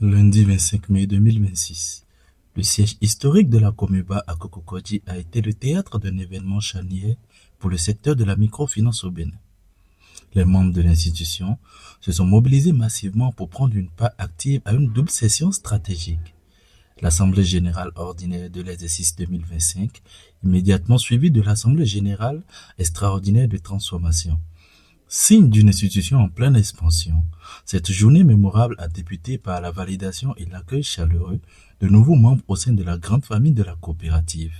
Lundi 25 mai 2026, le siège historique de la Comuba à Kokokodji a été le théâtre d'un événement charnière pour le secteur de la microfinance au Bénin. Les membres de l'institution se sont mobilisés massivement pour prendre une part active à une double session stratégique. L'Assemblée générale ordinaire de l'exercice 2025, immédiatement suivie de l'Assemblée générale extraordinaire de transformation. Signe d'une institution en pleine expansion, cette journée mémorable a débuté par la validation et l'accueil chaleureux de nouveaux membres au sein de la grande famille de la coopérative.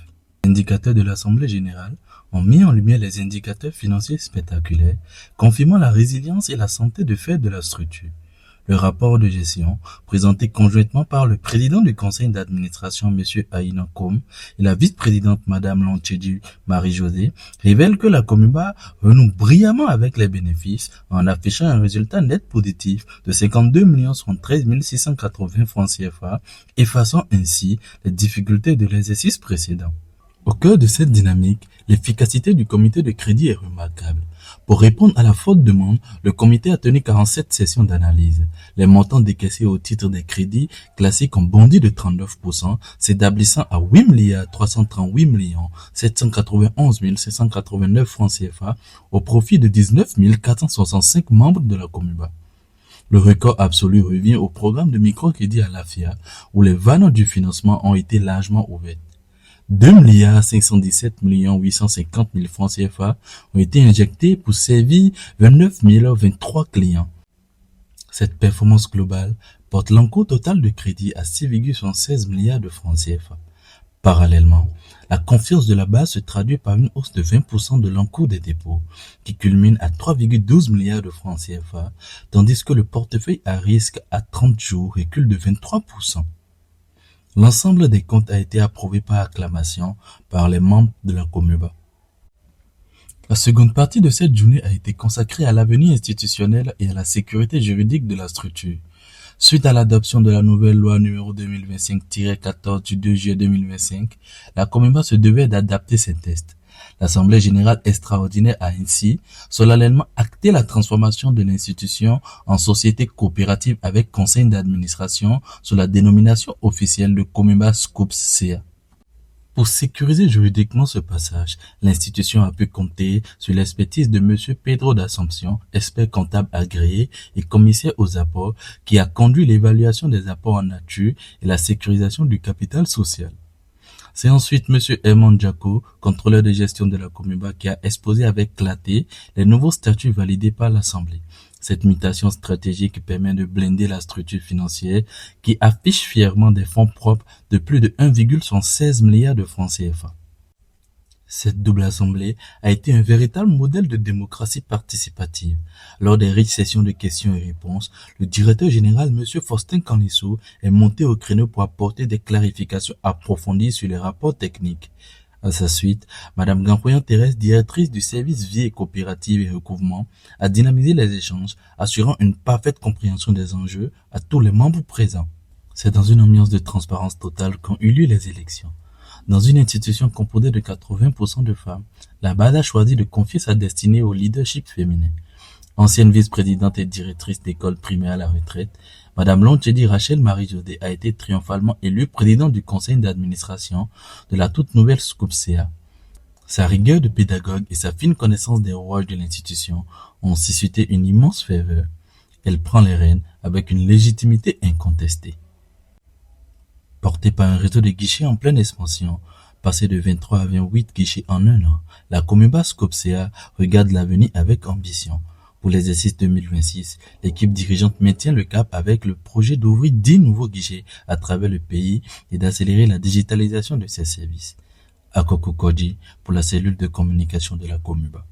Les indicateurs de l'Assemblée générale ont mis en lumière les indicateurs financiers spectaculaires, confirmant la résilience et la santé de fait de la structure. Le rapport de gestion, présenté conjointement par le président du conseil d'administration M. Aïna Kom et la vice-présidente Mme Lantchédi Marie-Josée, révèle que la Comuba renoue brillamment avec les bénéfices en affichant un résultat net positif de 52 73 680 francs CFA, effaçant ainsi les difficultés de l'exercice précédent. Au cœur de cette dynamique, l'efficacité du comité de crédit est remarquable. Pour répondre à la forte demande, le comité a tenu 47 sessions d'analyse. Les montants décaissés au titre des crédits classiques ont bondi de 39%, s'établissant à 8 338 791 589 francs CFA au profit de 19 465 membres de la Comuba. Le record absolu revient au programme de microcrédit à l'AFIA, où les vannes du financement ont été largement ouvertes. 2 517 850 000 francs CFA ont été injectés pour servir 29 023 clients. Cette performance globale porte l'encours total de crédit à 6,76 milliards de francs CFA. Parallèlement, la confiance de la base se traduit par une hausse de 20% de l'encours des dépôts, qui culmine à 3,12 milliards de francs CFA, tandis que le portefeuille à risque à 30 jours recule de 23%. L'ensemble des comptes a été approuvé par acclamation par les membres de la Comuba. La seconde partie de cette journée a été consacrée à l'avenir institutionnel et à la sécurité juridique de la structure. Suite à l'adoption de la nouvelle loi numéro 2025-14 du 2 juillet 2025, la Comuba se devait d'adapter ses tests. L'Assemblée générale extraordinaire a ainsi solennellement acté la transformation de l'institution en société coopérative avec conseil d'administration sous la dénomination officielle de Comuba Scoop CA. Pour sécuriser juridiquement ce passage, l'institution a pu compter sur l'expertise de M. Pedro d'Assomption, expert comptable agréé et commissaire aux apports, qui a conduit l'évaluation des apports en nature et la sécurisation du capital social. C'est ensuite M. Herman Jaco, contrôleur de gestion de la Comuba, qui a exposé avec clarté les nouveaux statuts validés par l'Assemblée. Cette mutation stratégique permet de blinder la structure financière qui affiche fièrement des fonds propres de plus de 1,16 milliard de francs CFA. Cette double assemblée a été un véritable modèle de démocratie participative. Lors des riches sessions de questions et réponses, le directeur général M. Faustin Canlisso est monté au créneau pour apporter des clarifications approfondies sur les rapports techniques. À sa suite, Mme Gampoyan Thérèse, directrice du service vie et coopérative et recouvrement, a dynamisé les échanges, assurant une parfaite compréhension des enjeux à tous les membres présents. C'est dans une ambiance de transparence totale qu'ont eu lieu les élections. Dans une institution composée de 80% de femmes, la BAD a choisi de confier sa destinée au leadership féminin. Ancienne vice-présidente et directrice d'école primaire à la retraite, Mme Lantchédi Rachel Marie-Josée a été triomphalement élue présidente du conseil d'administration de la toute nouvelle Scoop CA. Sa rigueur de pédagogue et sa fine connaissance des rouages de l'institution ont suscité une immense ferveur. Elle prend les rênes avec une légitimité incontestée. Portée par un réseau de guichets en pleine expansion, passé de 23 à 28 guichets en un an, la Comuba Scoop CA regarde l'avenir avec ambition. Pour l'exercice 2026, l'équipe dirigeante maintient le cap avec le projet d'ouvrir 10 nouveaux guichets à travers le pays et d'accélérer la digitalisation de ses services. À Kokokodji, pour la cellule de communication de la Comuba.